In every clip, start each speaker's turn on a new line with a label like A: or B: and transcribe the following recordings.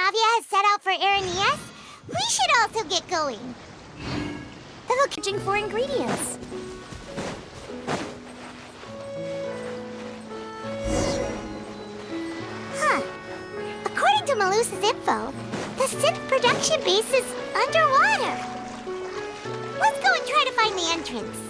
A: Navia has set out for Irenaeus, we should also get going. The looking for ingredients. Huh. According to Malusa's info, the synth production base is underwater. Let's go and try to find the entrance.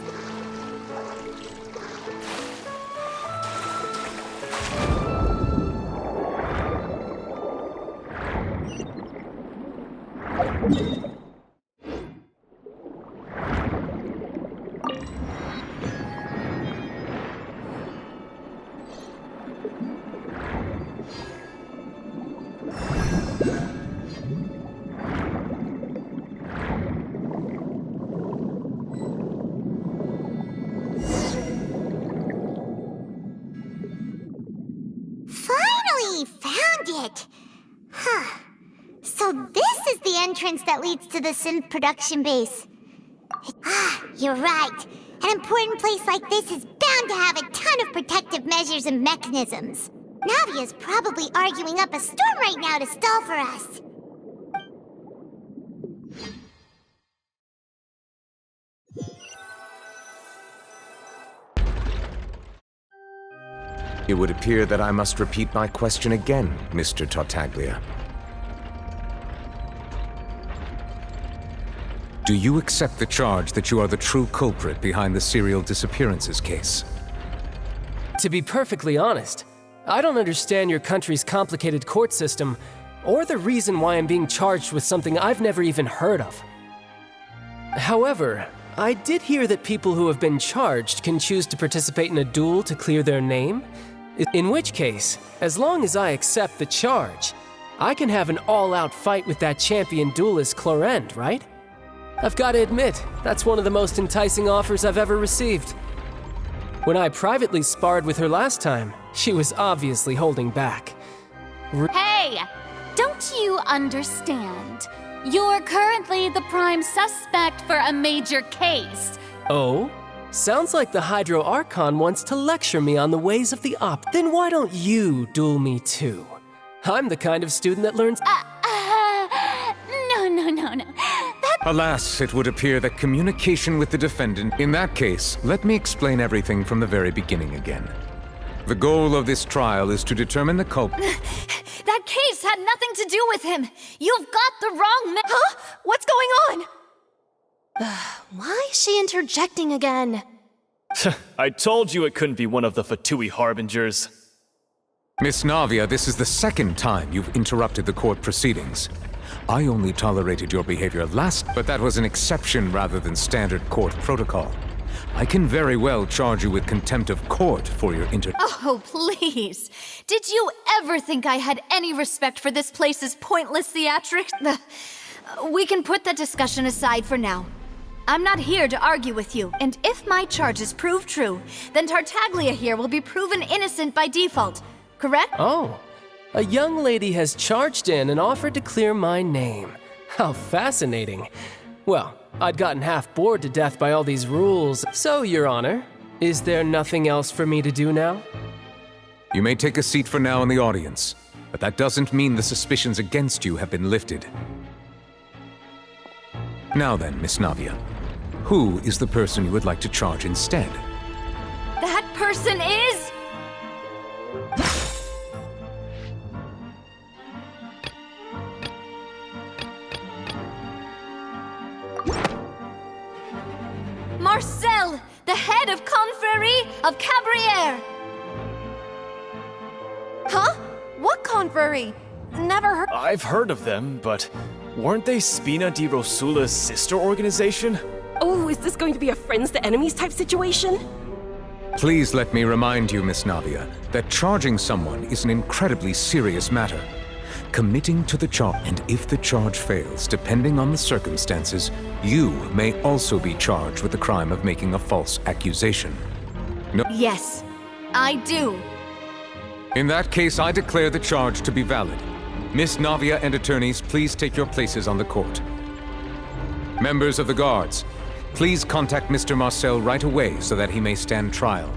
A: Finally found it! Huh. So this is the entrance that leads to the synth production base. Ah, you're right. An important place like this is bound to have a ton of protective measures and mechanisms. Navia's probably arguing up a storm right now to stall for us.
B: It would appear that I must repeat my question again, Mr. Tartaglia. Do you accept the charge that you are the true culprit behind the serial disappearances case?
C: To be perfectly honest, I don't understand your country's complicated court system, or the reason why I'm being charged with something I've never even heard of. However, I did hear that people who have been charged can choose to participate in a duel to clear their name, in which case, as long as I accept the charge, I can have an all-out fight with that champion duelist Clorend, right? I've got to admit, that's one of the most enticing offers I've ever received. When I privately sparred with her last time, she was obviously holding back.
D: Hey! Don't you understand? You're currently the prime suspect for a major case.
C: Oh? Sounds like the Hydro Archon wants to lecture me on the ways of the op. Then why don't you duel me too? I'm the kind of student that learns—
D: No.
B: Alas, it would appear that communication with the defendant— In that case, let me explain everything from the very beginning again. The goal of this trial is to determine the culprit—
D: That case had nothing to do with him! You've got the wrong Huh? What's going on?
E: Why is she interjecting again?
F: I told you it couldn't be one of the Fatui Harbingers.
B: Miss Navia, this is the second time you've interrupted the court proceedings. I only tolerated your behavior last, but that was an exception rather than standard court protocol. I can very well charge you with contempt of court for your
D: Oh, please. Did you ever think I had any respect for this place's pointless theatrics? We can put that discussion aside for now. I'm not here to argue with you, and if my charges prove true, then Tartaglia here will be proven innocent by default, correct?
C: Oh, a young lady has charged in and offered to clear my name. How fascinating. Well, I'd gotten half bored to death by all these rules. So, Your Honor, is there nothing else for me to do now?
B: You may take a seat for now in the audience, but that doesn't mean the suspicions against you have been lifted. Now then, Miss Navia, who is the person you would like to charge instead?
D: That person is... Marcel, the head of Confrérie of Cabrières!
E: Huh? What confrérie? Never heard—
F: I've heard of them, but weren't they Spina di Rosula's sister organization?
G: Oh, is this going to be a friends to enemies type situation?
B: Please let me remind you, Miss Navia, that charging someone is an incredibly serious matter. Committing to the charge, and if the charge fails, depending on the circumstances, you may also be charged with the crime of making a false accusation. No.
D: Yes, I do.
B: In that case, I declare the charge to be valid. Miss Navia and attorneys, please take your places on the court. Members of the guards, please contact Mr. Marcel right away so that he may stand trial.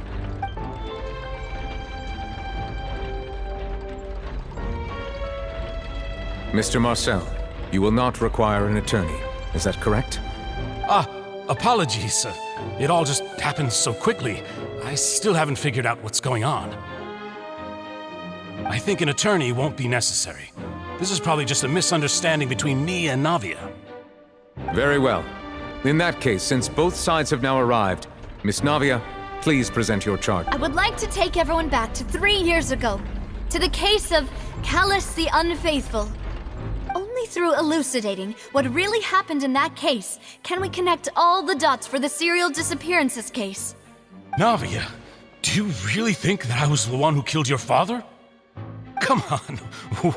B: Mr. Marcel, you will not require an attorney. Is that correct?
H: Apologies. It all just happened so quickly. I still haven't figured out what's going on. I think an attorney won't be necessary. This is probably just a misunderstanding between me and Navia.
B: Very well. In that case, since both sides have now arrived, Miss Navia, please present your charge.
D: I would like to take everyone back to 3 years ago, to the case of Callus the Unfaithful. Only through elucidating what really happened in that case can we connect all the dots for the serial disappearances case.
H: Navia, do you really think that I was the one who killed your father? Come on,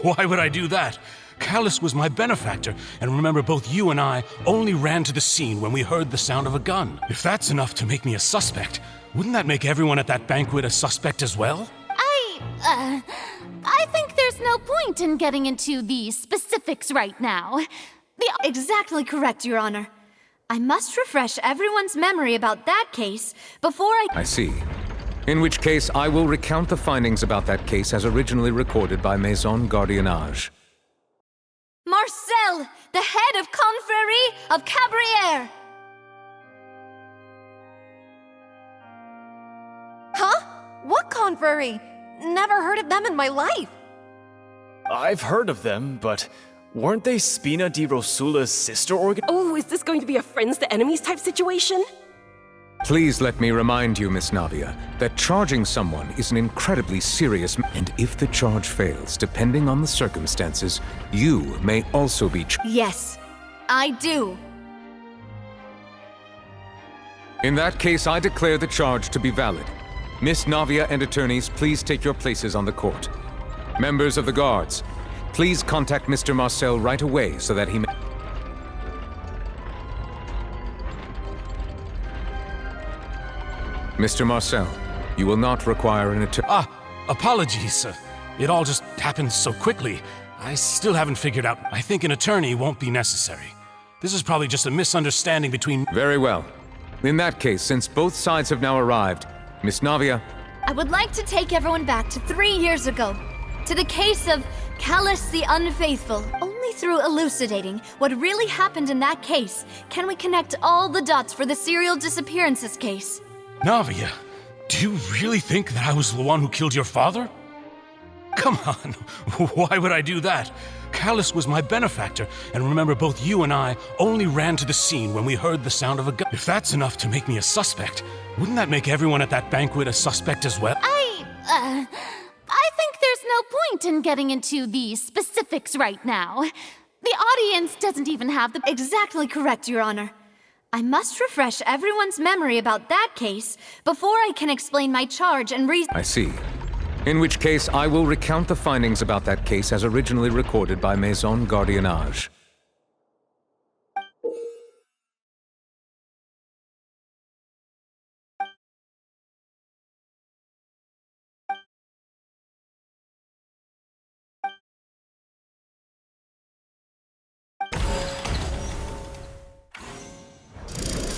H: why would I do that? Callus was my benefactor, and remember, both you and I only ran to the scene when we heard the sound of a gun. If that's enough to make me a suspect, wouldn't that make everyone at that banquet a suspect as well?
I: I think there's no point in getting into the specifics right now.
D: Exactly correct, Your Honor. I must refresh everyone's memory about that case before
B: I see. In which case, I will recount the findings about that case as originally recorded by Maison Gardiennage.
D: Marcel, the head of Confrérie of Cabrières!
E: Huh? What confrérie? Never heard of them in my life.
F: I've heard of them, but weren't they Spina di Rosula's sister organ?
G: Oh, is this going to be a friends to enemies type situation?
B: Please let me remind you, Miss Navia, that charging someone is an incredibly serious and if the charge fails, depending on the circumstances, you may also be
D: Yes, I do.
B: In that case, I declare the charge to be valid. Miss Navia and attorneys, please take your places on the court. Members of the guards, please contact Mr. Marcel right away so that he may... Mr. Marcel, you will not require an attorney.
H: Apologies. It all just happened so quickly. I still haven't figured out. I think an attorney won't be necessary. This is probably just a misunderstanding between...
B: Very well. In that case, since both sides have now arrived, Miss Navia...
D: I would like to take everyone back to 3 years ago, to the case of Callus the Unfaithful. Only through elucidating what really happened in that case can we connect all the dots for the serial disappearances case.
H: Navia, do you really think that I was the one who killed your father? Come on, why would I do that? Callus was my benefactor, and remember, both you and I only ran to the scene when we heard the sound of a gun. If that's enough to make me a suspect, wouldn't that make everyone at that banquet a suspect as well?
I: I think there's no point in getting into the specifics right now. The audience doesn't even have the...
D: Exactly correct, Your Honor. I must refresh everyone's memory about that case before I can explain my charge and reason.
B: I see. In which case, I will recount the findings about that case as originally recorded by Maison Gardiennage.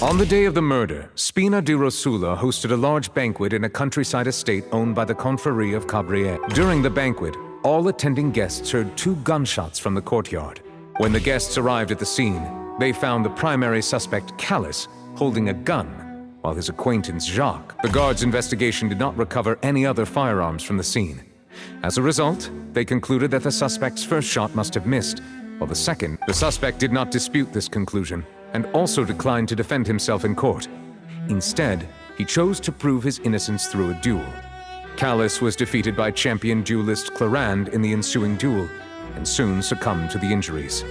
B: On the day of the murder, Spina di Rosula hosted a large banquet in a countryside estate owned by the Confrérie of Cabrières. During the banquet, all attending guests heard 2 gunshots from the courtyard. When the guests arrived at the scene, they found the primary suspect, Callus, holding a gun, while his acquaintance, Jacques. The guards' investigation did not recover any other firearms from the scene. As a result, they concluded that the suspect's first shot must have missed, while the second, the suspect did not dispute this conclusion, and also declined to defend himself in court. Instead, he chose to prove his innocence through a duel. Callus was defeated by champion duelist Clarande in the ensuing duel, and soon succumbed to the injuries.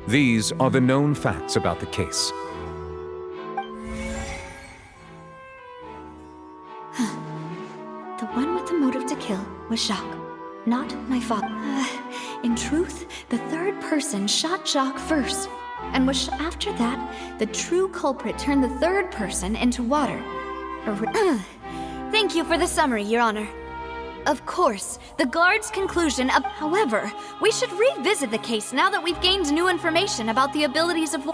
B: These are the known facts about the case.
D: The one with the motive to kill was Jacques, not my father. In truth, the third person shot Jacques first, and was after that, the true culprit turned the third person into water. Thank you for the summary, Your Honor. Of course, the guard's conclusion of... However, we should revisit the case now that we've gained new information about the abilities of...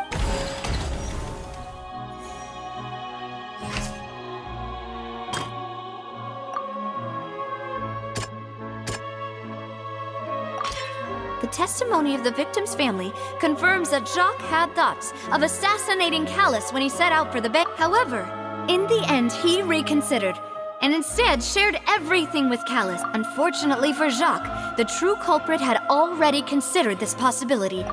D: The testimony of the victim's family confirms that Jacques had thoughts of assassinating Callus when he set out for the bay. However, in the end, he reconsidered and instead shared everything with Callus. Unfortunately for Jacques, the true culprit had already considered this possibility.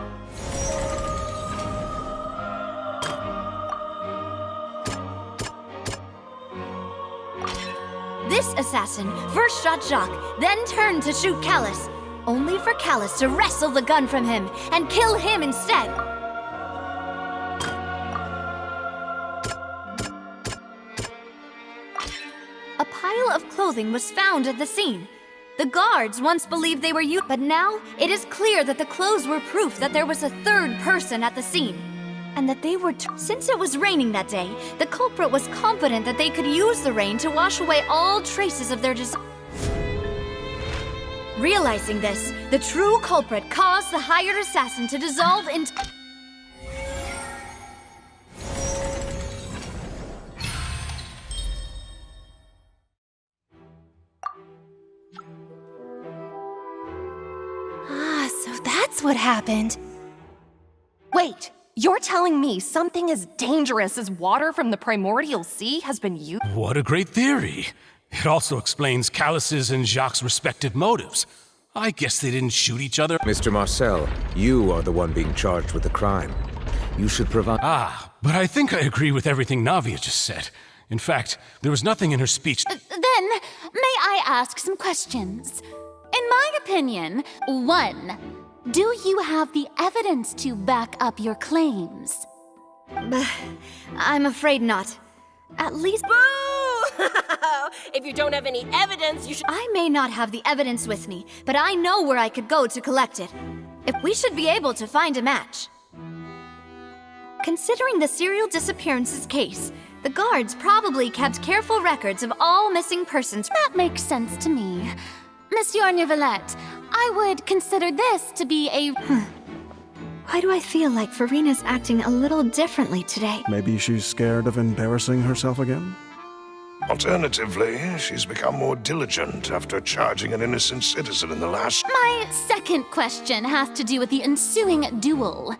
D: This assassin first shot Jacques, then turned to shoot Callus, only for Callus to wrestle the gun from him and kill him instead. A pile of clothing was found at the scene. The guards once believed they were used, but now it is clear that the clothes were proof that there was a third person at the scene, and that they were since it was raining that day, the culprit was confident that they could use the rain to wash away all traces of their disaster. Realizing this, the true culprit caused the hired assassin to dissolve into...
E: So that's what happened. Wait, you're telling me something as dangerous as water from the primordial sea has been used?
H: What a great theory. It also explains Callus's and Jacques' respective motives. I guess they didn't shoot each other.
B: Mr. Marcel, you are the one being charged with the crime. You should provide...
H: But I think I agree with everything Navia just said. In fact, there was nothing in her speech...
I: Then, may I ask some questions? In my opinion, 1, do you have the evidence to back up your claims?
D: I'm afraid not. At least...
G: If you don't have any evidence, you should...
D: I may not have the evidence with me, but I know where I could go to collect it. If we should be able to find a match. Considering the serial disappearances case, the guards probably kept careful records of all missing persons.
I: That makes sense to me. Monsieur Neuvillette, I would consider this to be a...
D: Why do I feel like Farina's acting a little differently today?
J: Maybe she's scared of embarrassing herself again?
K: Alternatively, she's become more diligent after charging an innocent citizen in the last...
I: My second question has to do with the ensuing duel.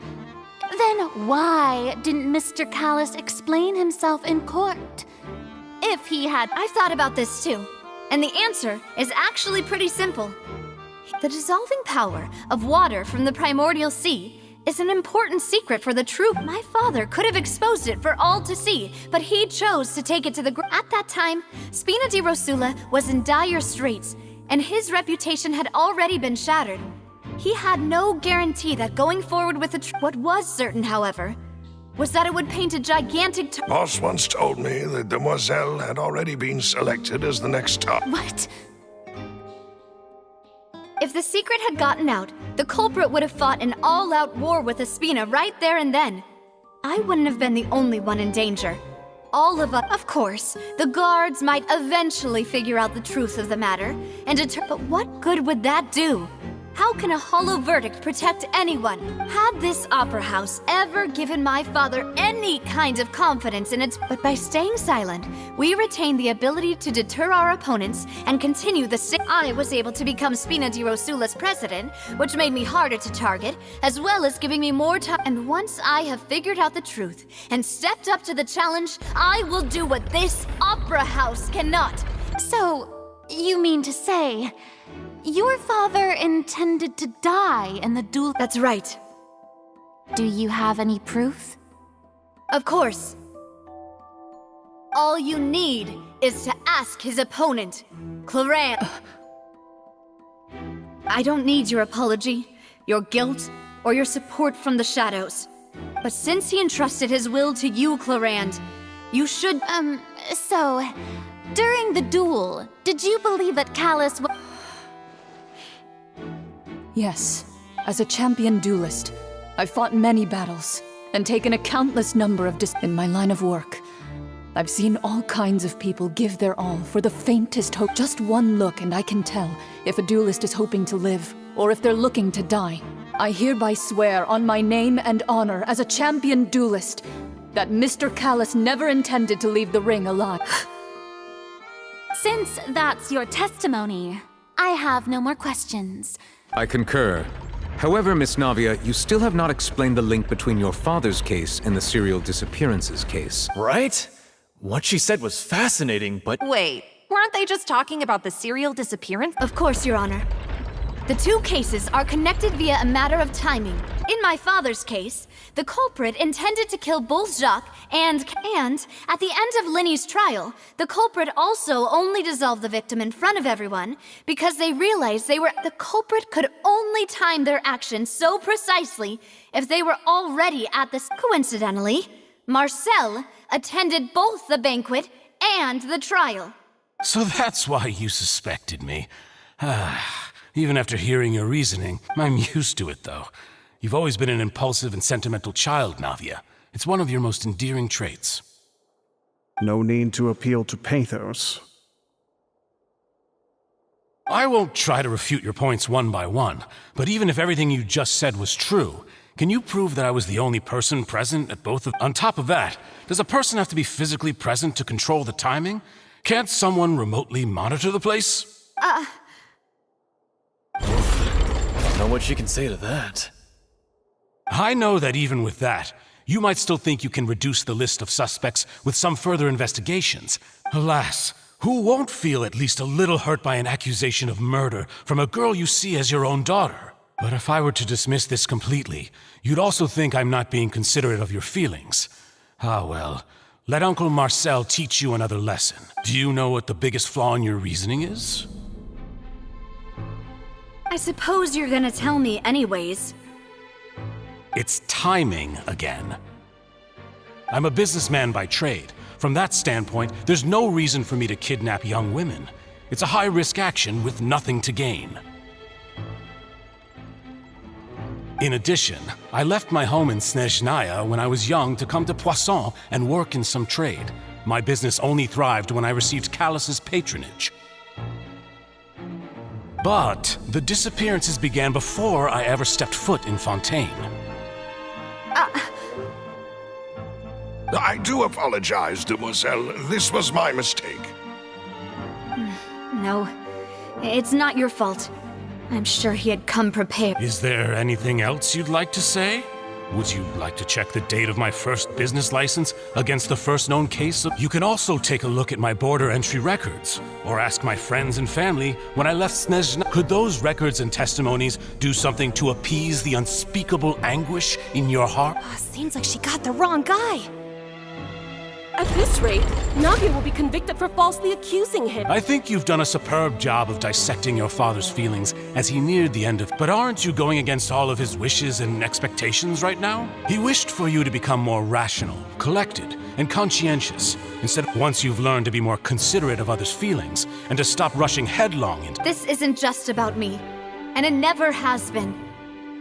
I: Then why didn't Mr. Callus explain himself in court? If he had...
D: I've thought about this too, and the answer is actually pretty simple. The dissolving power of water from the primordial sea is an important secret for the troop. My father could have exposed it for all to see, but he chose to take it to the At that time, Spina di Rosula was in dire straits, and his reputation had already been shattered. He had no guarantee that going forward with the What was certain, however, was that it would paint a gigantic...
K: Boss once told me that Demoiselle had already been selected as the next top.
I: What?
D: If the secret had gotten out, the culprit would have fought an all-out war with Espina right there and then. I wouldn't have been the only one in danger. All of us, of course, the guards might eventually figure out the truth of the matter and deter. But what good would that do? How can a hollow verdict protect anyone? Had this opera house ever given my father any kind of confidence in its... But by staying silent, we retain the ability to deter our opponents and continue the... I was able to become Spina di Rosula's president, which made me harder to target, as well as giving me more time. And once I have figured out the truth and stepped up to the challenge, I will do what this opera house cannot.
I: So, you mean to say... your father intended to die in the duel?
D: That's right.
I: Do you have any proof?
D: Of course. All you need is to ask his opponent, Clarence. I don't need your apology, your guilt, or your support from the shadows. But since he entrusted his will to you, Clarence, you should...
I: So, during the duel, did you believe that Callus was...
L: Yes. As a champion duelist, I've fought many battles and taken a countless number of in my line of work. I've seen all kinds of people give their all for the faintest hope. Just one look and I can tell if a duelist is hoping to live or if they're looking to die. I hereby swear on my name and honor as a champion duelist that Mr. Callus never intended to leave the ring alive.
I: Since that's your testimony, I have no more questions.
B: I concur. However, Miss Navia, you still have not explained the link between your father's case and the serial disappearances case.
F: Right? What she said was fascinating, but
E: Wait, weren't they just talking about the serial disappearance?
D: Of course, Your Honor. The two cases are connected via a matter of timing. In my father's case, the culprit intended to kill both Jacques and at the end of Linny's trial, the culprit also only dissolved the victim in front of everyone because they realized the culprit could only time their actions so precisely if they were already at this. Coincidentally, Marcel attended both the banquet and the trial.
H: So that's why you suspected me. Even after hearing your reasoning, I'm used to it, though. You've always been an impulsive and sentimental child, Navia. It's one of your most endearing traits.
J: No need to appeal to pathos.
H: I won't try to refute your points one by one, but even if everything you just said was true, can you prove that I was the only person present at both of... On top of that, does a person have to be physically present to control the timing? Can't someone remotely monitor the place?
F: I don't know what she can say to that.
H: I know that even with that, you might still think you can reduce the list of suspects with some further investigations. Alas, who won't feel at least a little hurt by an accusation of murder from a girl you see as your own daughter? But if I were to dismiss this completely, you'd also think I'm not being considerate of your feelings. Ah well, let Uncle Marcel teach you another lesson. Do you know what the biggest flaw in your reasoning is?
D: I suppose you're gonna tell me anyways.
H: It's timing again. I'm a businessman by trade. From that standpoint, there's no reason for me to kidnap young women. It's a high-risk action with nothing to gain. In addition, I left my home in Snezhnaya when I was young to come to Poisson and work in some trade. My business only thrived when I received Callus's patronage. But the disappearances began before I ever stepped foot in Fontaine.
K: I do apologize, demoiselle. This was my mistake.
D: No, it's not your fault. I'm sure he had come prepared.
H: Is there anything else you'd like to say? Would you like to check the date of my first business license against the first known case? You can also take a look at my border entry records, or ask my friends and family when I left Snezhnaya. Could those records and testimonies do something to appease the unspeakable anguish in your heart?
E: Seems like she got the wrong guy.
G: At this rate, Navia will be convicted for falsely accusing him.
H: I think you've done a superb job of dissecting your father's feelings as he neared the end of... But aren't you going against all of his wishes and expectations right now? He wished for you to become more rational, collected, and conscientious. Instead, once you've learned to be more considerate of others' feelings and to stop rushing headlong into...
D: This isn't just about me, and it never has been.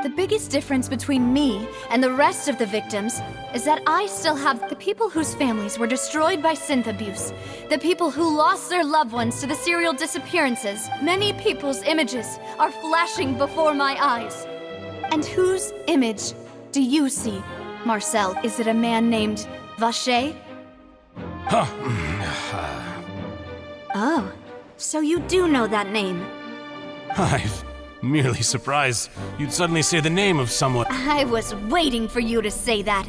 D: The biggest difference between me and the rest of the victims is that I still have the people whose families were destroyed by synth abuse, the people who lost their loved ones to the serial disappearances. Many people's images are flashing before my eyes. And whose image do you see, Marcel? Is it a man named Vacher? Oh, so you do know that name.
H: I'm merely surprised you'd suddenly say the name of someone.
D: I was waiting for you to say that.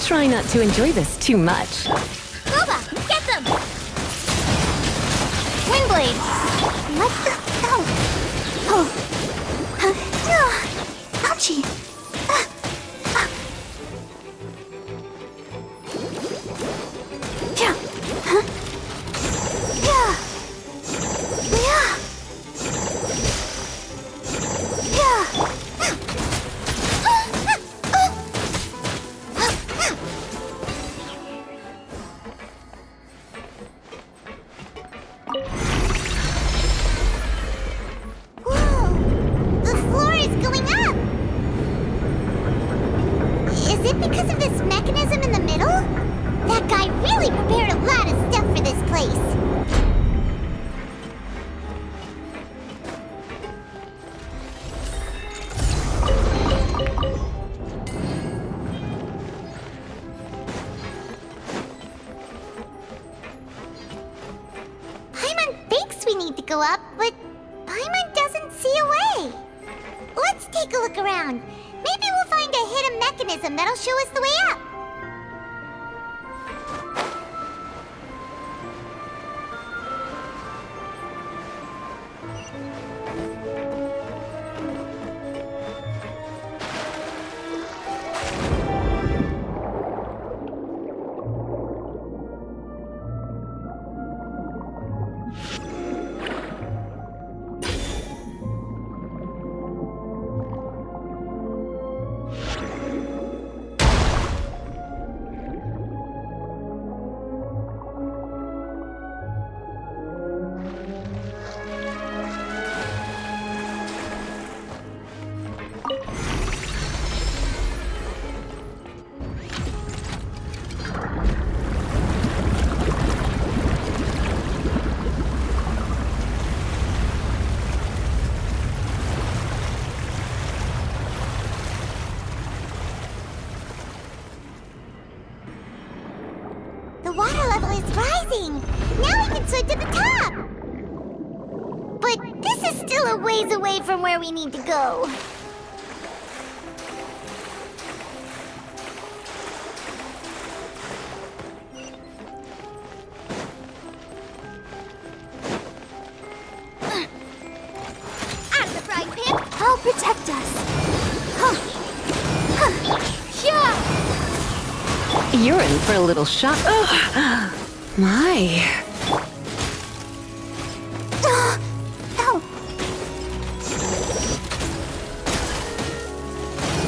G: Try not to enjoy this too much.
A: Boba, get them! Windblade! Let go! Ouchie! Whoa! go up, but Paimon doesn't see a way. Let's take a look around. Maybe we'll find a hidden mechanism that'll show us the way up. The water level is rising! Now we can swim to the top! But this is still a ways away from where we need to go. Out of the frying pan! I'll protect us! Yeah!
E: You're in for a little shock. My.
A: Oh.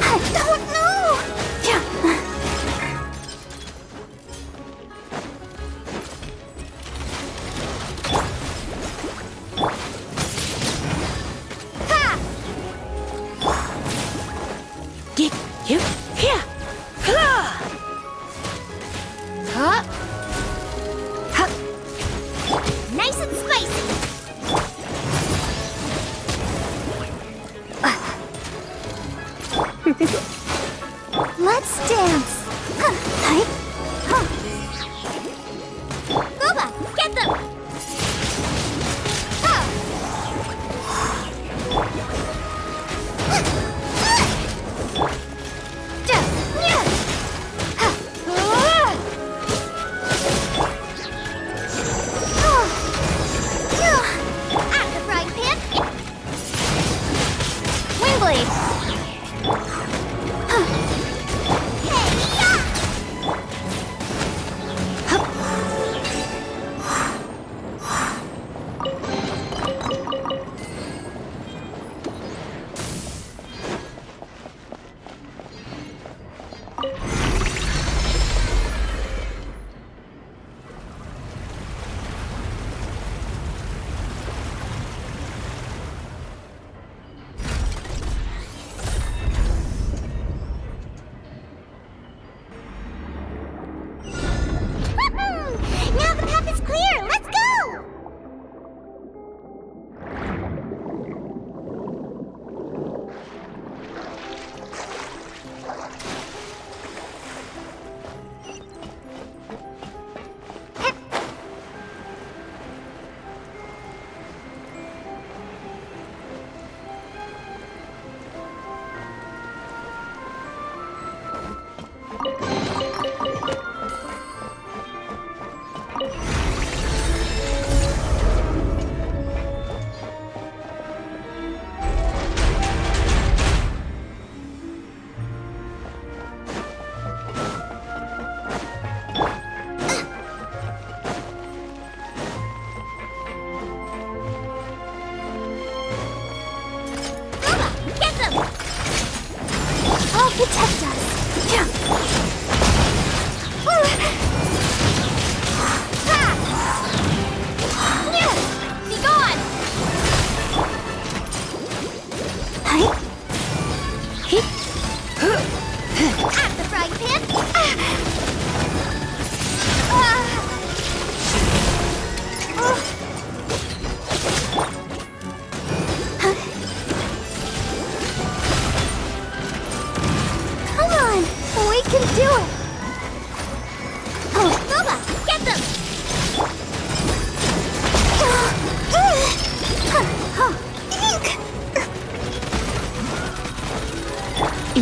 A: I don't know! Nice and spicy! Let's dance! Boba, get them!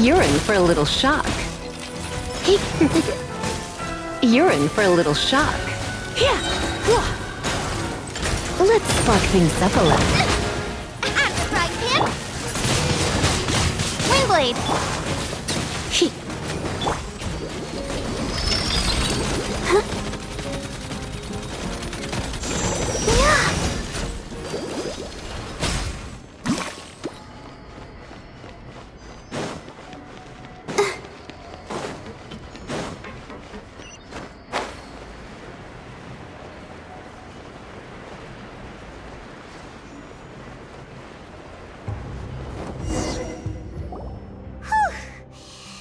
E: You're in for a little shock. You're in for a little shock. Let's spark things up a little.
A: Right here. Wingblade.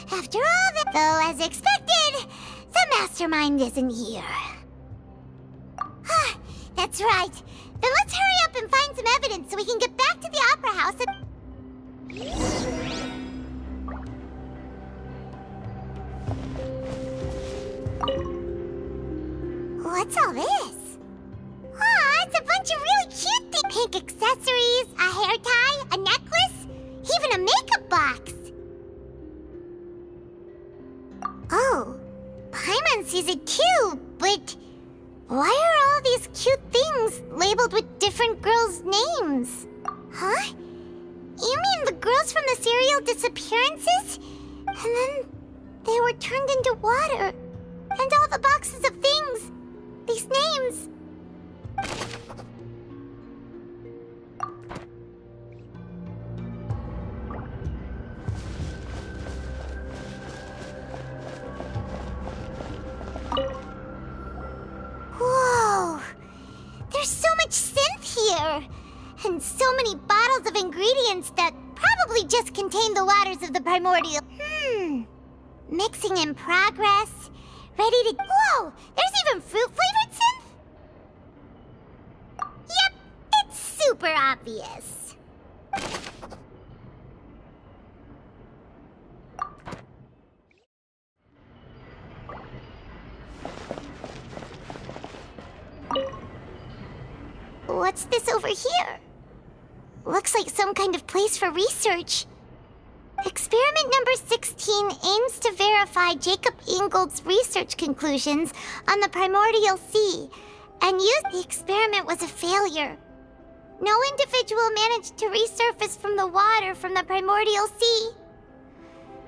A: After all that, though, as expected, the mastermind isn't here. That's right. Then let's hurry up and find some evidence so we can get back to the opera house and... What's all this? Aw, it's a bunch of really cute things. Pink accessories, a hair tie, a necklace, even a makeup box. Oh, Paimon sees it too, but why are all these cute things labeled with different girls' names? Huh? You mean the girls from the serial disappearances? And then they were turned into water. And all the boxes of things. These names. Whoa! There's so much synth here! And so many bottles of ingredients that probably just contain the waters of the primordial. Mixing in progress. Ready to... Whoa! There's even fruit-flavored synth? Yep, it's super obvious. What's this over here? Looks like some kind of place for research. Experiment number 16 aims to verify Jacob Ingold's research conclusions on the primordial sea, and the experiment was a failure. No individual managed to resurface from the water from the primordial sea.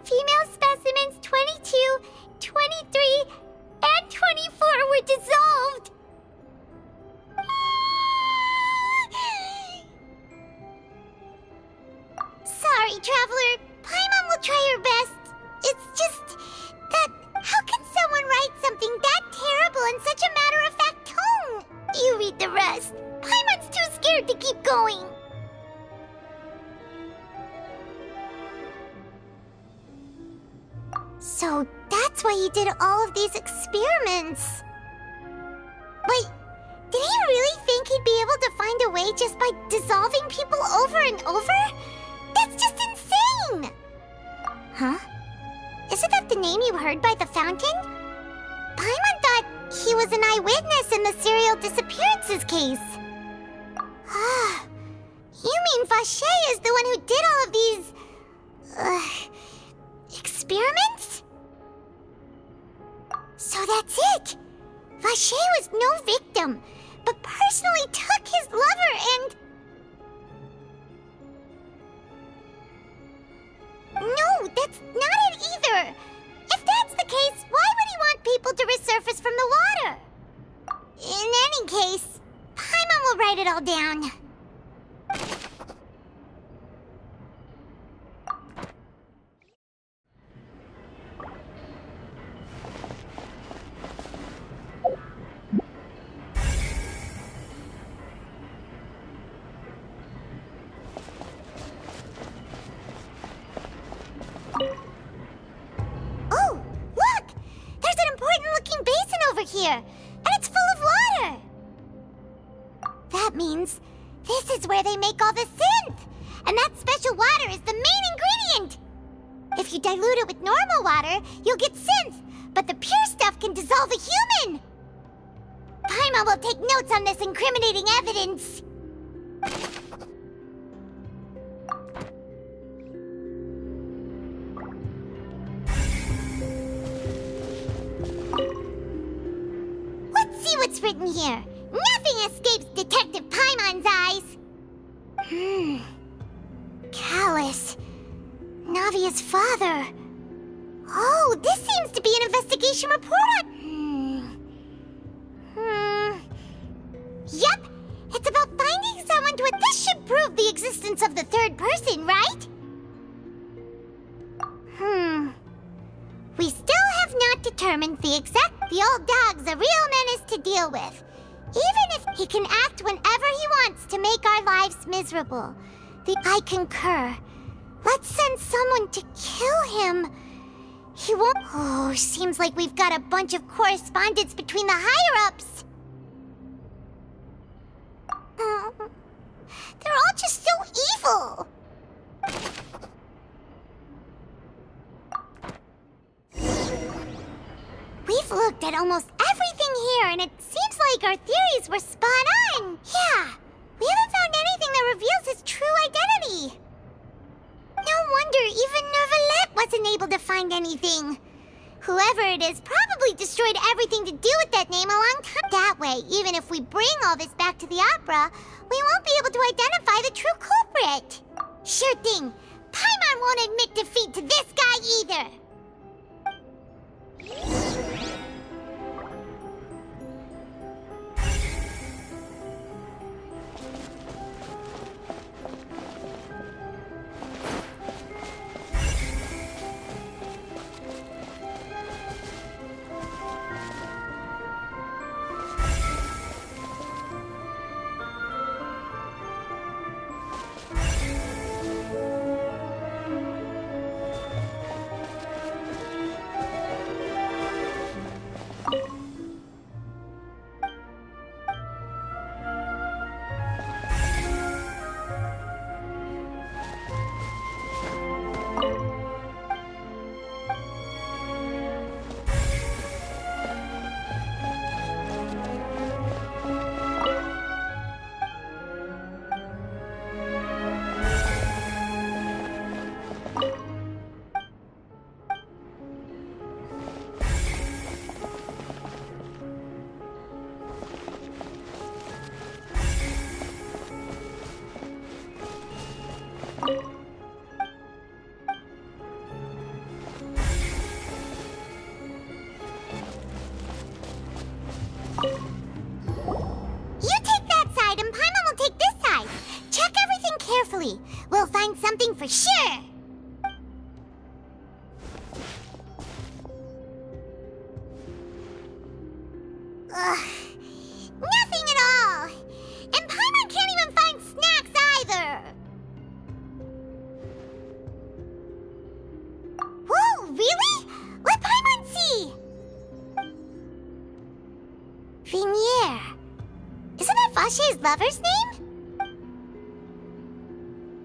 A: Female specimens 22, 23, and 24 were dissolved. Sorry, Traveler. Paimon will try her best. It's just that how can someone write something that terrible in such a matter-of-fact tone? You read the rest. Paimon's too scared to keep going. So that's why he did all of these experiments. Wait, did he really think he'd be able to find a way just by dissolving people over and over? That's just insane! Huh? Isn't that the name you heard by the fountain? Paimon thought he was an eyewitness in the serial disappearances case. Ah, you mean Vache is the one who did all of these... experiments? So that's it! Vache was no victim, but personally took his lover and... No, that's not it either! If that's the case, why would he want people to resurface from the water? In any case, Paimon will write it all down. Oh, look! There's an important-looking basin over here, and it's full of water! That means this is where they make all the synth! And that special water is the main ingredient! If you dilute it with normal water, you'll get synth, but the pure stuff can dissolve a human! Paimon will take notes on this incriminating evidence! what's written here. Nothing escapes Detective Paimon's eyes. Callus. Navia's father. Oh, this seems to be an investigation report on... Yep, it's about finding someone to... This should prove the existence of the third person, right? We still have not determined the exact... The old dog's a real menace to deal with. Even if he can act whenever he wants to make our lives miserable. I concur. Let's send someone to kill him. He won't... Oh, seems like we've got a bunch of correspondence between the higher-ups. They're all just so evil. We've looked at almost everything here, and it seems like our theories were spot on. Yeah, we haven't found anything that reveals his true identity. No wonder even Nervalette wasn't able to find anything. Whoever it is probably destroyed everything to do with that name a long time. That way, even if we bring all this back to the opera, we won't be able to identify the true culprit. Sure thing. Paimon won't admit defeat to this guy either. We'll find something for sure. Ugh. Nothing at all. And Paimon can't even find snacks either. Whoa, really? Let Paimon see. Vinier. Isn't that Vache's lover's name?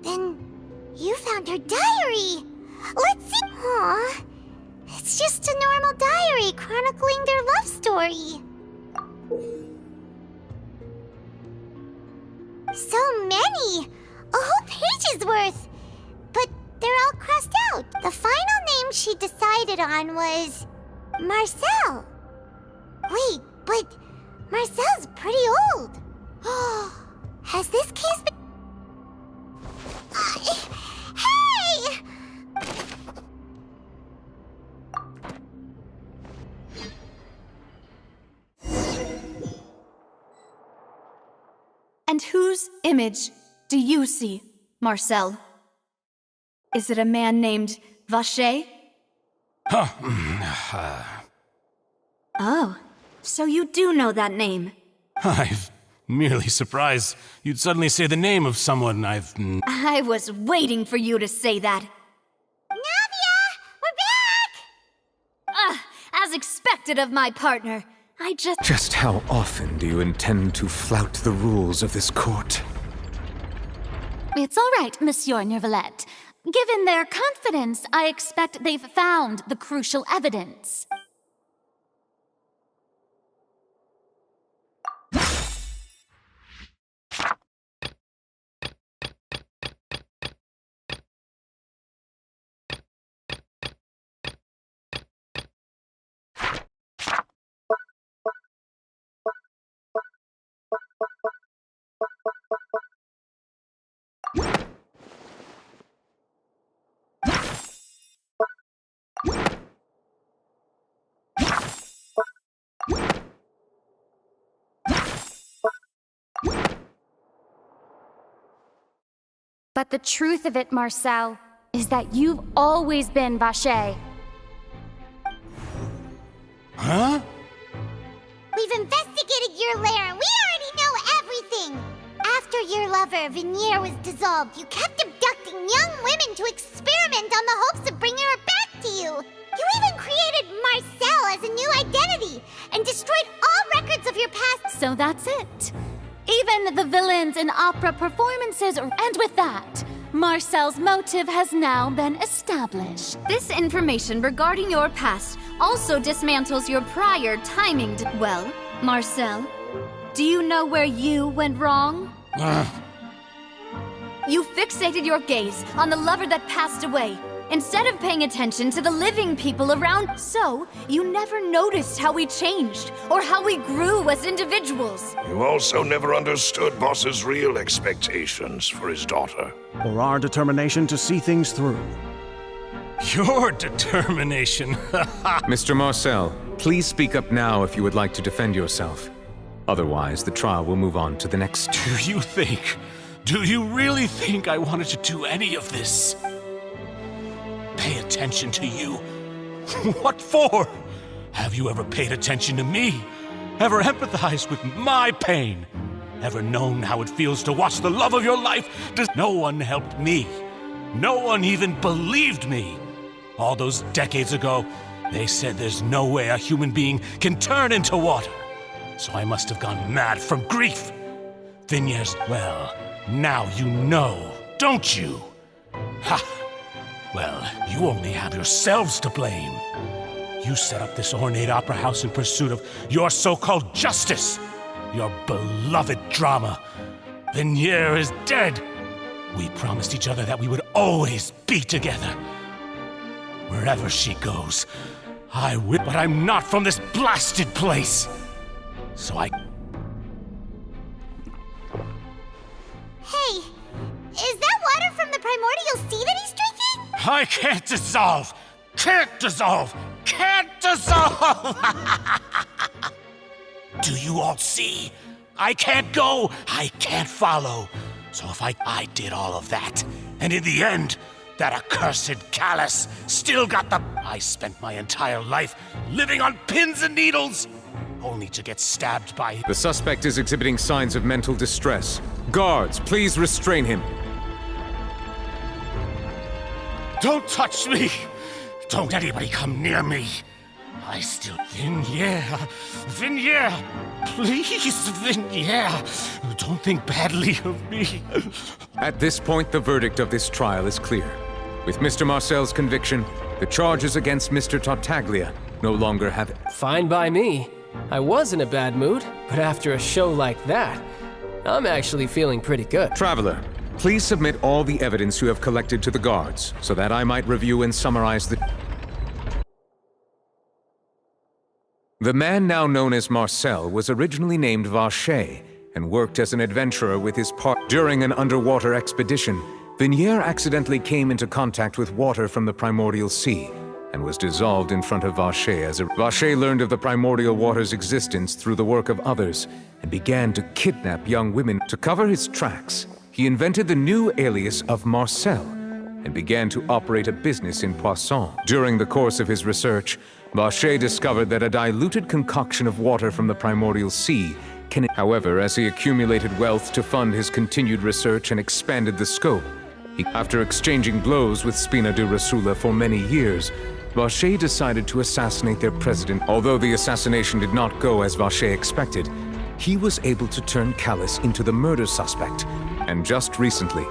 A: Then you found her diary. Let's see. Aw, it's just a normal diary chronicling their love story. So many! A whole page's worth! But they're all crossed out. The final name she decided on was... Marcel. Wait, but Marcel's pretty old. Has this case been... Hey!
D: And whose image do you see, Marcel? Is it a man named Vache? Oh, so you do know that name.
H: I'm merely surprised you'd suddenly say the name of someone I've...
D: I was waiting for you to say that.
A: Navia! We're back!
D: As expected of my partner.
B: Just how often do you intend to flout the rules of this court?
I: It's all right, Monsieur Nervalette. Given their confidence, I expect they've found the crucial evidence. But the truth of it, Marcel, is that you've always been Vacher.
H: Huh?
A: We've investigated your lair and we already know everything! After your lover, Venier, was dissolved, you kept abducting young women to experiment on the hopes of bringing her back to you! You even created Marcel as a new identity and destroyed all records of your past.
I: So that's it. Even the villains in opera performances, and with that, Marcel's motive has now been established.
D: This information regarding your past also dismantles your prior timing. Well, Marcel, do you know where you went wrong? You fixated your gaze on the lover that passed away, instead of paying attention to the living people around. So, you never noticed how we changed, or how we grew as individuals.
K: You also never understood Boss's real expectations for his daughter.
J: Or our determination to see things through.
H: Your determination.
B: Mr. Marcel, please speak up now if you would like to defend yourself. Otherwise, the trial will move on to the next.
H: Do you really think I wanted to do any of this? Pay attention to you? What for? Have you ever paid attention to me? Ever empathized with my pain? Ever known how it feels to watch the love of your life? No one helped me. No one even believed me. All those decades ago, they said there's no way a human being can turn into water. So I must have gone mad from grief. Vigneres, well, now you know, don't you? Ha! Well, you only have yourselves to blame. You set up this ornate opera house in pursuit of your so-called justice. Your beloved drama. Vigneres is dead. We promised each other that we would always be together. Wherever she goes, I will. But I'm not from this blasted place. So
A: Hey, is that water from the primordial sea that he's drinking?
H: I can't dissolve! Can't dissolve! Can't dissolve! Do you all see? I can't go! I can't follow! So if I did all of that, and in the end, that accursed Callus still got the... I spent my entire life living on pins and needles, only to get stabbed by...
B: The suspect is exhibiting signs of mental distress. Guards, please restrain him.
H: Don't touch me! Don't anybody come near me! I still... Vigneres! Please, Vigneres! Don't think badly of me.
B: At this point, the verdict of this trial is clear. With Mr. Marcel's conviction, the charges against Mr. Tartaglia no longer have...
C: Fine by me. I was in a bad mood, but after a show like that, I'm actually feeling pretty good.
B: Traveler, please submit all the evidence you have collected to the guards, so that I might review and summarize the... The man now known as Marcel was originally named Vacher and worked as an adventurer with his partner. During an underwater expedition, Vigneres accidentally came into contact with water from the primordial sea and was dissolved in front of Vacher as a... Vacher learned of the primordial water's existence through the work of others and began to kidnap young women. To cover his tracks, he invented the new alias of Marcel and began to operate a business in Poisson. During the course of his research, Vacher discovered that a diluted concoction of water from the primordial sea can... However, as he accumulated wealth to fund his continued research and expanded the scope, after exchanging blows with Spina di Rosula for many years, Vacher decided to assassinate their president. Although the assassination did not go as Vacher expected, he was able to turn Callus into the murder suspect. And just recently,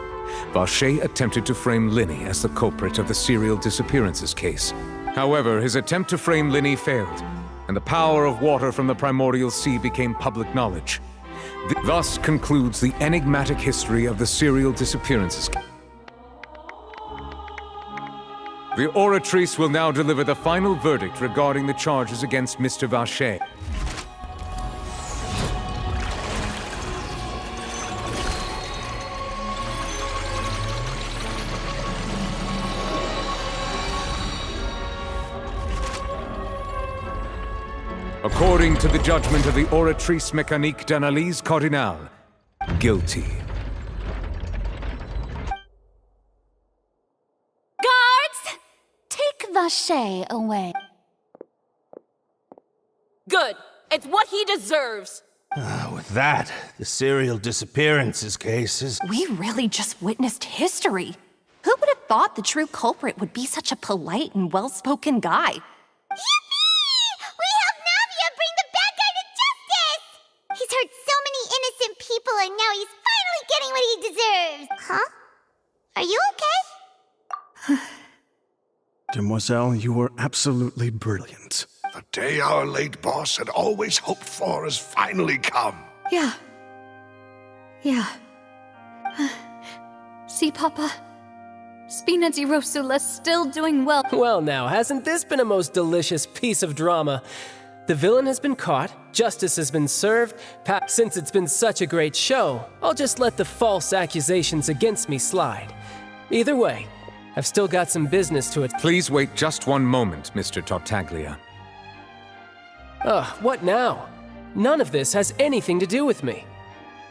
B: Vacher attempted to frame Linny as the culprit of the serial disappearances case. However, his attempt to frame Linny failed, and the power of water from the primordial sea became public knowledge. Thus concludes the enigmatic history of the serial disappearances case. The oratrice will now deliver the final verdict regarding the charges against Mr. Vacher. According to the judgment of the oratrice mécanique d'analyse cardinale, guilty.
I: sashay away.
G: Good. It's what he deserves.
M: With that, the serial disappearances cases.
E: We really just witnessed history. Who would have thought the true culprit would be such a polite and well-spoken guy?
A: Yippee! We helped Navia bring the bad guy to justice! He's hurt so many innocent people and now he's finally getting what he deserves. Huh? Are you okay?
J: Demoiselle, you were absolutely brilliant.
K: The day our late boss had always hoped for has finally come.
D: Yeah. See, Papa? Spina di Rosula's still doing well.
C: Well now, hasn't this been a most delicious piece of drama? The villain has been caught, justice has been served. Since it's been such a great show, I'll just let the false accusations against me slide. Either way, I've still got some business to attend.
B: Please wait just one moment, Mr. Tartaglia.
C: What now? None of this has anything to do with me.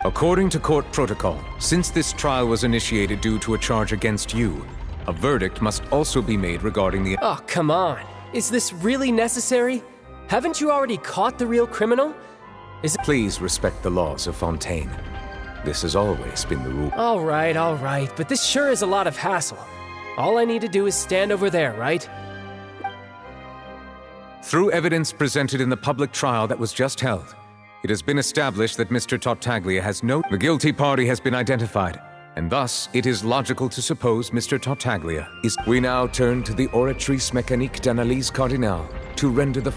B: According to court protocol, since this trial was initiated due to a charge against you, a verdict must also be made regarding the—
C: Oh, come on. Is this really necessary? Haven't you already caught the real criminal?
B: Please respect the laws of Fontaine. This has always been the rule.
C: All right, but this sure is a lot of hassle. All I need to do is stand over there, right?
B: Through evidence presented in the public trial that was just held, it has been established that Mr. Tartaglia has no— The guilty party has been identified, and thus it is logical to suppose Mr. Tartaglia is— We now turn to the Oratrice Mécanique d'Analyse Cardinale to render the—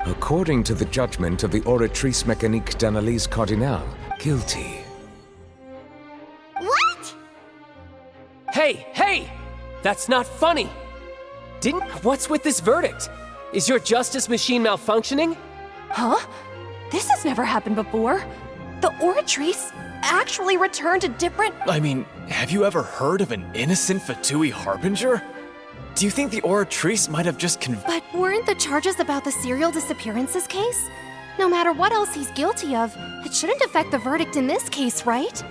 B: According to the judgment of the Oratrice Mécanique d'Analyse Cardinale, guilty.
A: What?
C: Hey! That's not funny! What's with this verdict? Is your justice machine malfunctioning?
E: Huh? This has never happened before. The Oratrice actually returned a different—
F: I mean, have you ever heard of an innocent Fatui Harbinger? Do you think the Oratrice might have just
E: But weren't the charges about the serial disappearances case? No matter what else he's guilty of, it shouldn't affect the verdict in this case, right?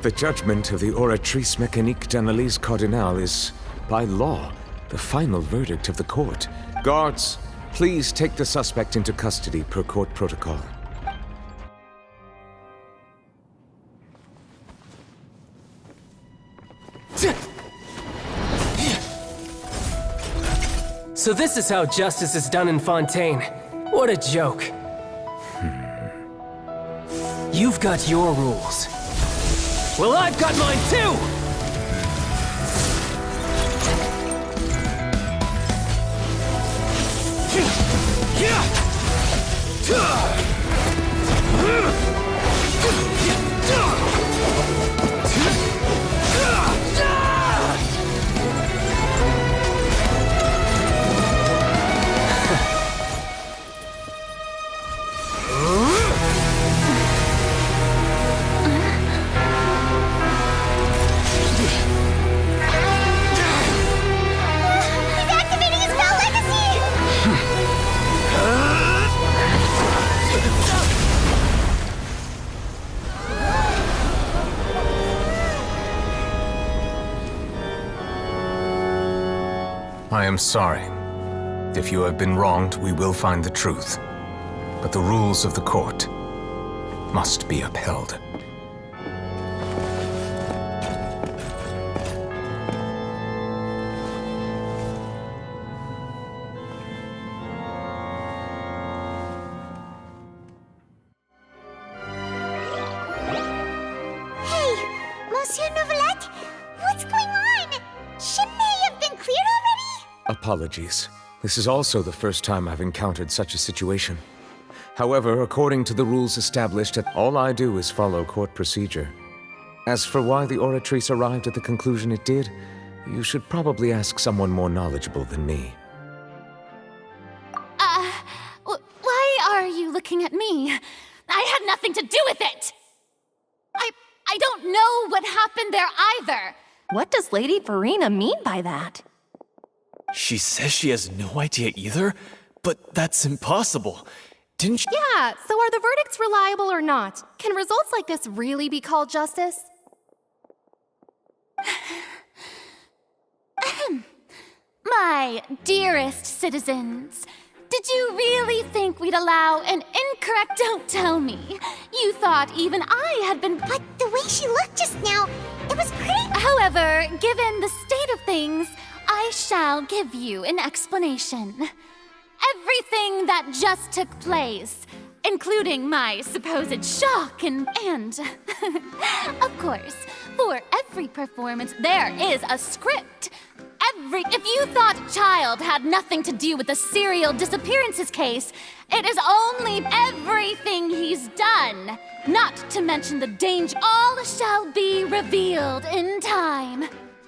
B: The judgment of the Oratrice Mécanique d'Analyse Cardinale is, by law, the final verdict of the court. Guards, please take the suspect into custody per court protocol.
C: So this is how justice is done in Fontaine. What a joke. You've got your rules. Well, I've got mine too!
B: I am sorry. If you have been wronged, we will find the truth. But the rules of the court must be upheld.
A: Hey, Monsieur Novelette, what's going on? Shouldn't they have been cleared already?
B: Apologies. This is also the first time I've encountered such a situation. However, according to the rules established, all I do is follow court procedure. As for why the Oratrice arrived at the conclusion it did, you should probably ask someone more knowledgeable than me.
I: Why are you looking at me? I had nothing to do with it! I don't know what happened there either!
E: What does Lady Verena mean by that?
F: She says she has no idea either? But that's impossible. Didn't she—
E: Yeah, so are the verdicts reliable or not? Can results like this really be called justice?
I: My dearest citizens, did you really think we'd allow an incorrect... Don't tell me. You thought even I had been...
A: But the way she looked just now, it was pretty...
I: However, given the state of things, I shall give you an explanation. Everything that just took place, including my supposed shock and of course, for every performance there is a script. If you thought Child had nothing to do with the serial disappearances case, it is only everything he's done. Not to mention the danger. All shall be revealed in time.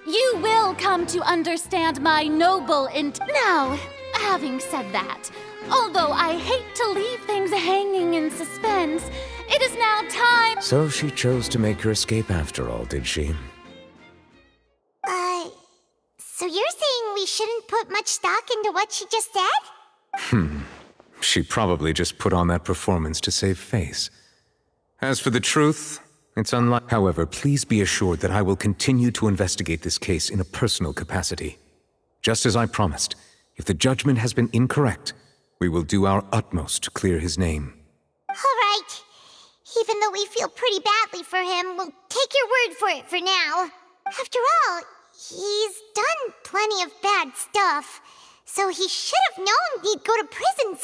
I: You will come to understand my noble Now, having said that, although I hate to leave things hanging in suspense, it is now time...
B: So she chose to make her escape after all, did she?
A: So you're saying we shouldn't put much stock into what she just said?
B: She probably just put on that performance to save face. As for the truth, it's unlikely. However, please be assured that I will continue to investigate this case in a personal capacity. Just as I promised, if the judgment has been incorrect, we will do our utmost to clear his name.
A: All right. Even though we feel pretty badly for him, we'll take your word for it for now. After all, he's done plenty of bad stuff, so he should have known he'd go to prison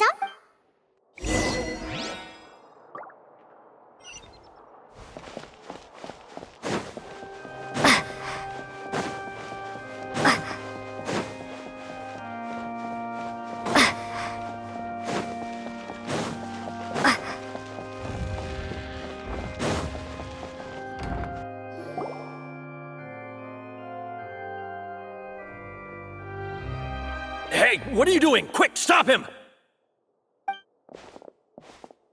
N: Hey, what are you doing? Quick, stop him!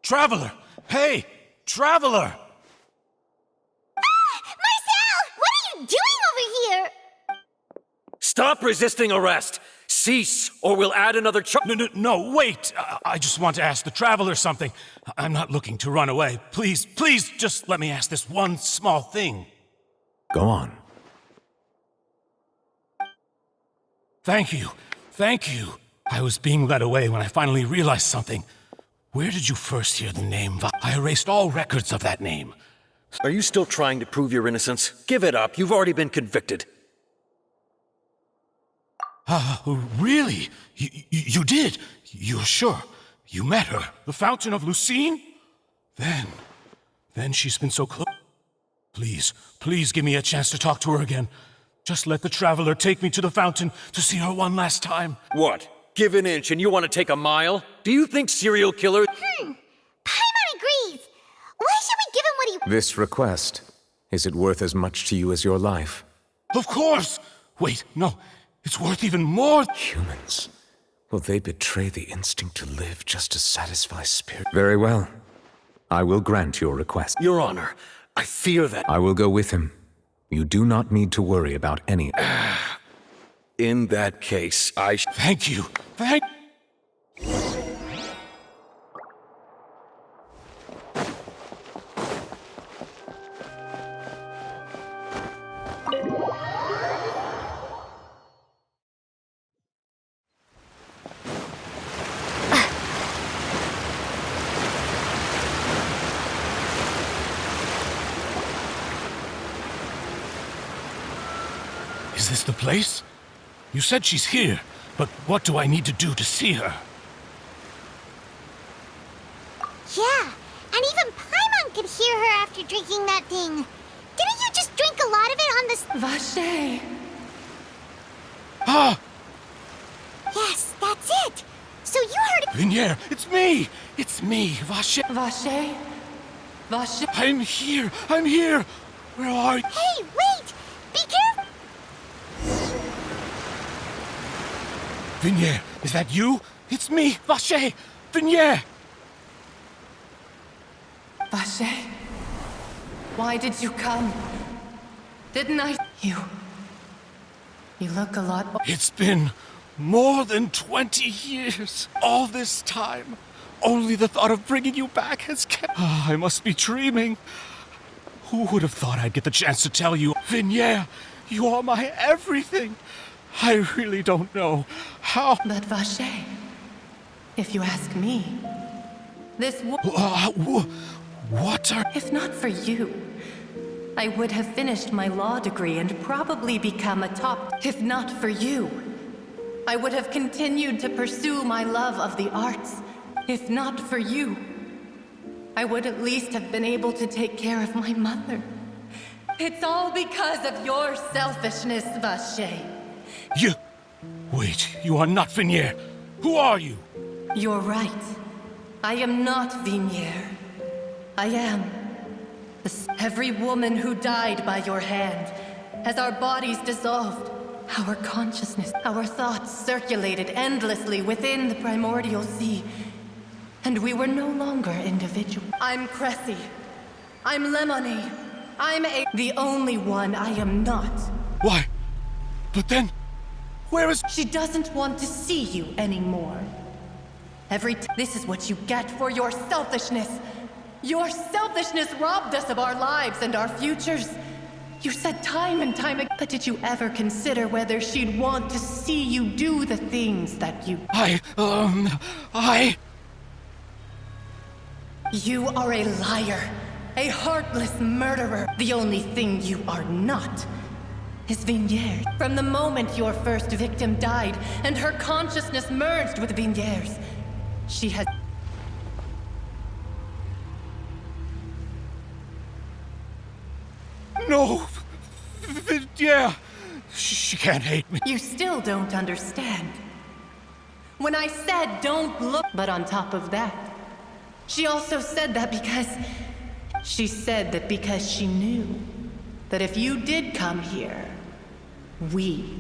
H: Traveler! Hey! Traveler!
A: Marcel! What are you doing over here?
N: Stop resisting arrest! Cease, or we'll add another charge.
H: No, wait! I just want to ask the Traveler something. I'm not looking to run away. Please, just let me ask this one small thing.
B: Go on.
H: Thank you. I was being led away when I finally realized something. Where did you first hear the name? I erased all records of that name.
N: Are you still trying to prove your innocence? Give it up. You've already been convicted.
H: Really? You did? You're sure? You met her? The Fountain of Lucine? Then she's been so close. Please give me a chance to talk to her again. Just let the Traveler take me to the fountain to see her one last time.
N: What? Give an inch and you want to take a mile? Do you think serial killers...
A: Paimon agrees. Why should we give him what he...
B: This request, is it worth as much to you as your life?
H: Of course! Wait, no. It's worth even more.
B: Humans. Will they betray the instinct to live just to satisfy spirit? Very well. I will grant your request.
N: Your Honor, I fear that...
B: I will go with him. You do not need to worry about any...
N: In that case,
H: Thank you. Is this the place? You said she's here, but what do I need to do to see her?
A: Yeah, and even Paimon could hear her after drinking that thing. Didn't you just drink a lot of it on this...
L: Vache!
H: Ah!
A: Yes, that's it. So you heard it...
H: Vinier, it's me! It's me, Vache.
L: Vache? Vache?
H: I'm here! Where are you?
A: Hey, wait! Be careful!
H: Vinier, is that you? It's me, Vache! Vinier!
L: Vache? Why did you come? Didn't I... You look a lot...
H: It's been more than 20 years. All this time. Only the thought of bringing you back has kept... I must be dreaming. Who would have thought I'd get the chance to tell you? Vinier, You are my everything. I really don't know how.
E: But Vache, if you ask me, this
H: what are...
E: If not for you, I would have finished my law degree and probably become a top... If not for you, I would have continued to pursue my love of the arts. If not for you, I would at least have been able to take care of my mother. It's all because of your selfishness, Vache.
H: You... Wait, you are not Vignier. Who are you?
E: You're right. I am not Vignier. I am... Every woman who died by your hand. As our bodies dissolved, our consciousness, our thoughts circulated endlessly within the primordial sea. And we were no longer individual. I'm Cressy. I'm Lemony. The only one I am not.
H: Why? But then... Where is...
E: She doesn't want to see you anymore. This is what you get for your selfishness. Your selfishness robbed us of our lives and our futures. You said time and time again, but did you ever consider whether she'd want to see you do the things that you... You are a liar, a heartless murderer. The only thing you are not is Vignier's. From the moment your first victim died and her consciousness merged with Vignier's, she has...
H: No! Yeah! She can't hate me.
E: You still don't understand. When I said don't look... But on top of that, she also said that because... She said that because she knew that if you did come here, we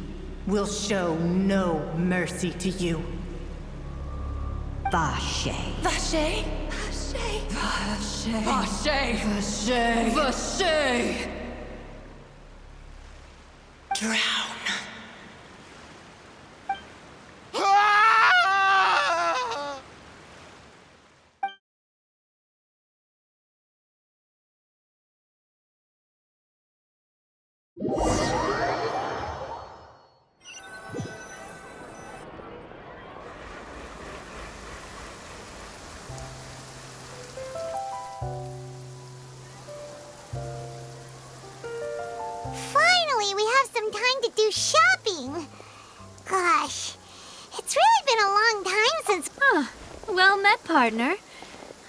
E: will show no mercy to you.
O: Vache.
E: Vache? Vache? Vache. Vache. Vache. Vache. Drown.
A: Finally, we have some time to do shopping. Gosh, it's really been a long time since...
D: Well met, partner.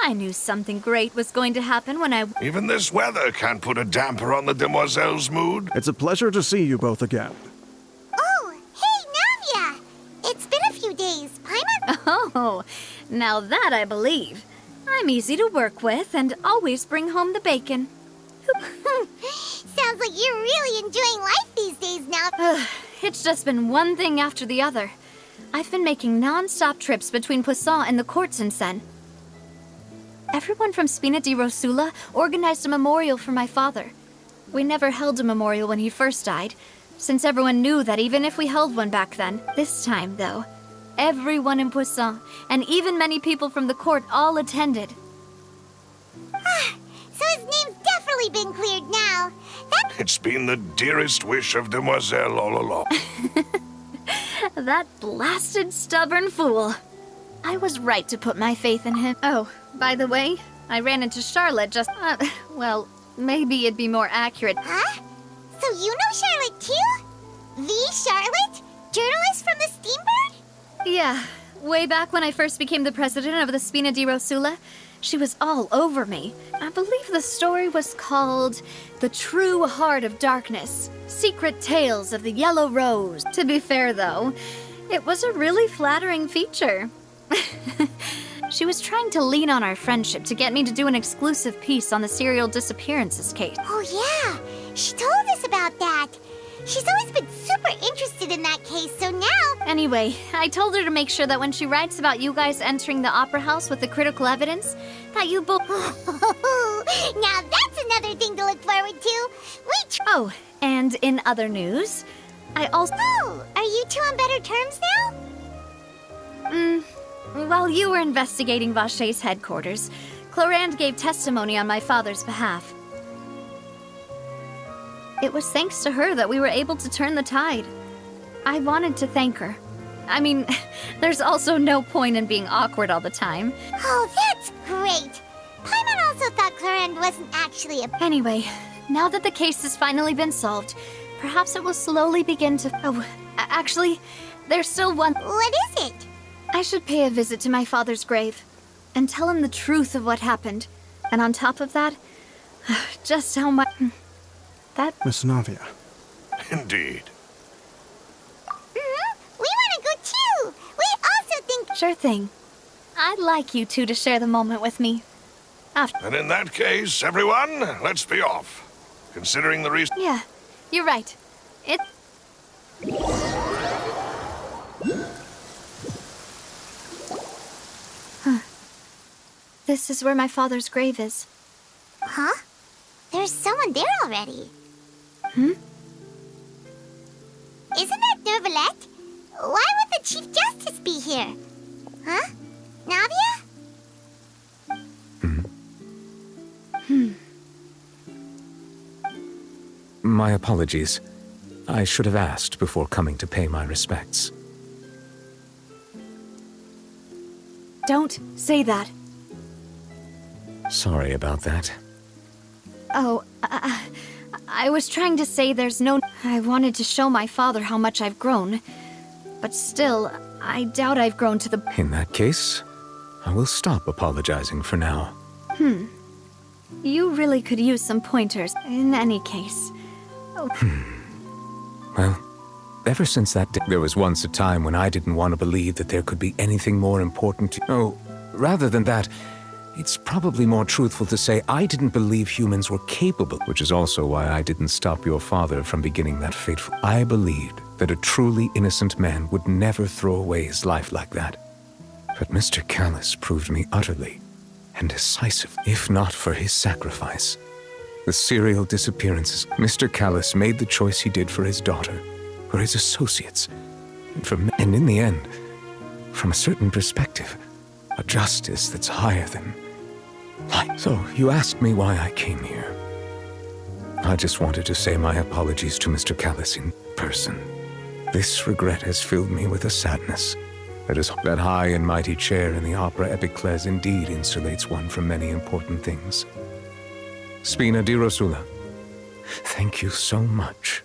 D: I knew something great was going to happen when I...
K: Even this weather can't put a damper on the demoiselle's mood.
J: It's a pleasure to see you both again.
A: Oh, hey, Navia! It's been a few days. Paimon...
D: Oh, now that I believe. I'm easy to work with and always bring home the bacon.
A: Sounds like you're really enjoying life these days now.
D: It's just been one thing after the other. I've been making non-stop trips between Poisson and the courts in Seine. Everyone from Spina di Rosula organized a memorial for my father. We never held a memorial when he first died, since everyone knew that even if we held one back then. This time, though, everyone in Poisson, and even many people from the court, all attended.
A: So his name's definitely been cleared now.
K: It's been the dearest wish of Demoiselle all along.
D: That blasted stubborn fool. I was right to put my faith in him. Oh, by the way, I ran into Charlotte just... well, maybe it'd be more accurate.
A: Huh? So you know Charlotte too? The Charlotte? Journalist from the Steambird?
D: Yeah, way back when I first became the president of the Spina di Rosula, she was all over me. I believe the story was called The True Heart of Darkness, Secret Tales of the Yellow Rose. To be fair, though, it was a really flattering feature. She was trying to lean on our friendship to get me to do an exclusive piece on the serial disappearances case.
A: Oh yeah, she told us about that. She's always been super interested in that case, so now...
D: Anyway, I told her to make sure that when she writes about you guys entering the opera house with the critical evidence, that you both...
A: Now that's another thing to look forward to.
D: Oh, and in other news, I also...
A: Oh, are you two on better terms now?
D: While you were investigating Vache's headquarters, Clorand gave testimony on my father's behalf. It was thanks to her that we were able to turn the tide. I wanted to thank her. I mean, there's also no point in being awkward all the time.
A: Oh, that's great! Paimon also thought Clarend wasn't actually a...
D: Anyway, now that the case has finally been solved, perhaps it will slowly begin to... Oh, actually, there's still one...
A: What is it?
D: I should pay a visit to my father's grave and tell him the truth of what happened. And on top of that, just how much... That...
J: Miss Navia.
K: Indeed.
A: We want to go too! We also think...
D: Sure thing. I'd like you two to share the moment with me. After...
K: And in that case, everyone, let's be off. Considering the reason...
D: Yeah, you're right. It... This is where my father's grave is.
A: Huh? There's someone there already.
D: Hmm?
A: Isn't that Nervalette? Why would the Chief Justice be here? Huh? Navia?
B: My apologies. I should have asked before coming to pay my respects.
D: Don't say that.
B: Sorry about that.
D: Oh, I was trying to say there's no... I wanted to show my father how much I've grown. But still, I doubt I've grown to the...
B: In that case, I will stop apologizing for now.
D: You really could use some pointers, in any case. Oh.
B: Well, ever since that day, there was once a time when I didn't want to believe that there could be anything more important to... Oh, rather than that, it's probably more truthful to say I didn't believe humans were capable, which is also why I didn't stop your father from beginning that fateful... I believed that a truly innocent man would never throw away his life like that. But Mr. Callis proved me utterly and decisive, if not for his sacrifice. The serial disappearances. Mr. Callis made the choice he did for his daughter, for his associates, and for me. And in the end, from a certain perspective, a justice that's higher than life. So, you asked me why I came here. I just wanted to say my apologies to Mr. Callis in person. This regret has filled me with a sadness. That high and mighty chair in the opera Epicles indeed insulates one from many important things. Spina di Rosula, thank you so much.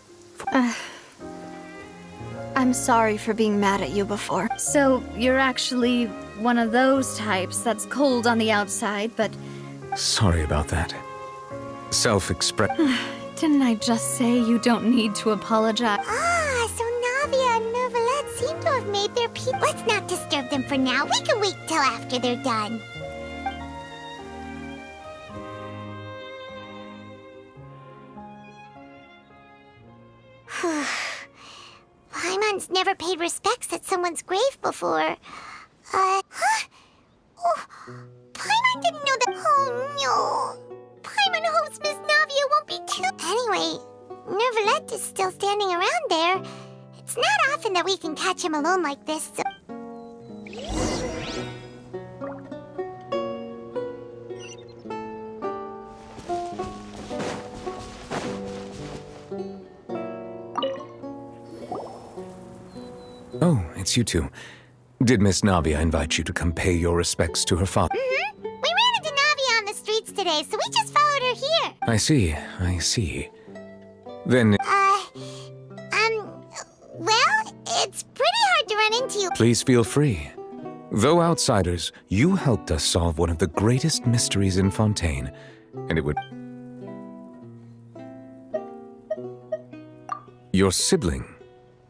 D: I'm sorry for being mad at you before. So, you're actually one of those types that's cold on the outside, but...
B: Sorry about that. Self-express...
D: Didn't I just say you don't need to apologize?
A: Ah, so Navia and Nervalette seem to have made their peace. Let's not disturb them for now. We can wait till after they're done. Paimon's never paid respects at someone's grave before. Huh? Oh, Paimon didn't know that. Oh, no. Paimon hopes Miss Navia won't be too... Anyway, Nervalette is still standing around there. It's not often that we can catch him alone like this, so...
B: Oh, it's you two. Did Miss Navia invite you to come pay your respects to her father?
A: Mm-hmm. We ran into Navia on the streets today, so we just followed her here.
B: I see. Then...
A: Well, it's pretty hard to run into you.
B: Please feel free. Though outsiders, you helped us solve one of the greatest mysteries in Fontaine, and it would... Your sibling,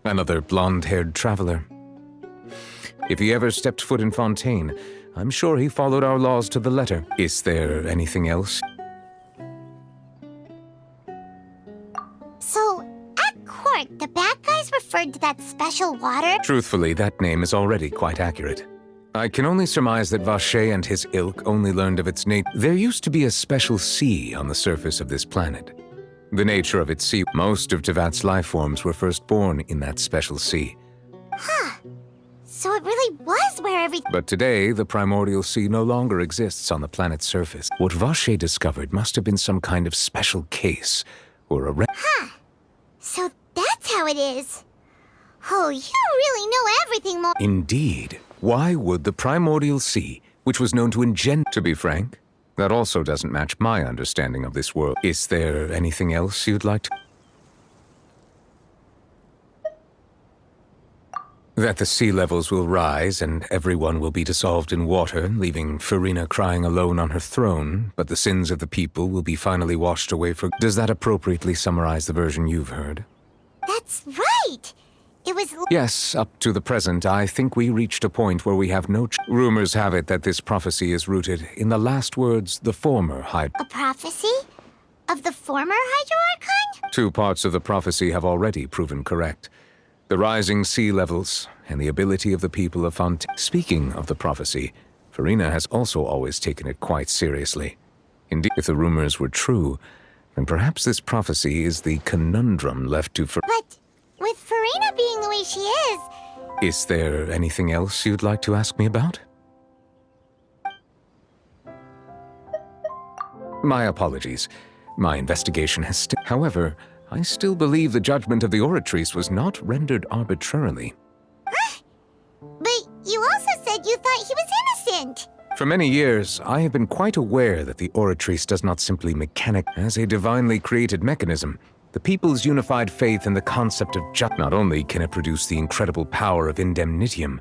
B: another blonde-haired traveler. If he ever stepped foot in Fontaine, I'm sure he followed our laws to the letter. Is there anything else?
A: So, at court, the bad guys referred to that special water?
B: Truthfully, that name is already quite accurate. I can only surmise that Vacher and his ilk only learned of its nature. There used to be a special sea on the surface of this planet. The nature of its sea, most of Tevat's life forms were first born in that special sea.
A: Huh. So it really was where everything...
B: But today, the primordial sea no longer exists on the planet's surface. What Vacher discovered must have been some kind of special case, or a...
A: Huh. So that's how it is. Oh, you really know everything more.
B: Indeed. Why would the primordial sea, which was known to engender... To be frank, that also doesn't match my understanding of this world. Is there anything else you'd like to... That the sea levels will rise and everyone will be dissolved in water, leaving Farina crying alone on her throne, but the sins of the people will be finally washed away for... Does that appropriately summarize the version you've heard?
A: That's right! It was...
B: Yes, up to the present, I think we reached a point where we have no... Rumors have it that this prophecy is rooted in the last words, the former
A: A prophecy? Of the former Hydro-Archon?
B: 2 parts of the prophecy have already proven correct. The rising sea levels, and the ability of the people of Fontaine. Speaking of the prophecy, Farina has also always taken it quite seriously. Indeed, if the rumors were true, then perhaps this prophecy is the conundrum left to
A: But with Farina being the way she is...
B: Is there anything else you'd like to ask me about? My apologies. My investigation has However, I still believe the judgment of the Oratrice was not rendered arbitrarily.
A: Huh? But you also said you thought he was innocent!
B: For many years, I have been quite aware that the Oratrice does not simply mechanic as a divinely created mechanism. The people's unified faith in the concept of justice. Not only can it produce the incredible power of indemnitium,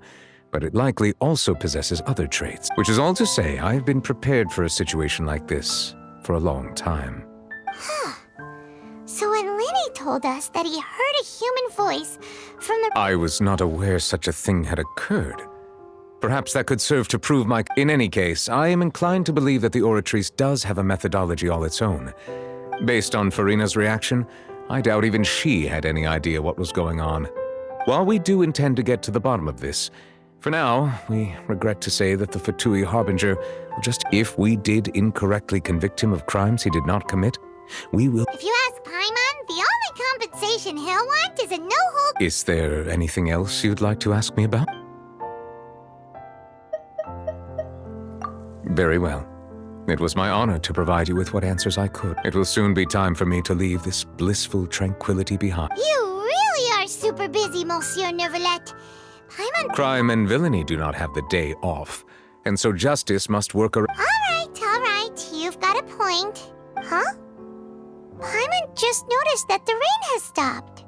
B: but it likely also possesses other traits. Which is all to say, I have been prepared for a situation like this for a long time.
A: So when Lenny told us that he heard a human voice from the...
B: I was not aware such a thing had occurred. Perhaps that could serve to prove my... In any case, I am inclined to believe that the Oratrice does have a methodology all its own. Based on Farina's reaction, I doubt even she had any idea what was going on. While we do intend to get to the bottom of this, for now, we regret to say that the Fatui Harbinger will just... If we did incorrectly convict him of crimes he did not commit, we will...
A: If you ask Paimon, the only compensation he'll want is a no-hold...
B: Is there anything else you'd like to ask me about? Very well. It was my honor to provide you with what answers I could. It will soon be time for me to leave this blissful tranquility behind.
A: You really are super busy, Monsieur Neuvillette. Paimon...
B: Crime and villainy do not have the day off, and so justice must work around...
A: All right, you've got a point. Huh? Paimon just noticed that the rain has stopped.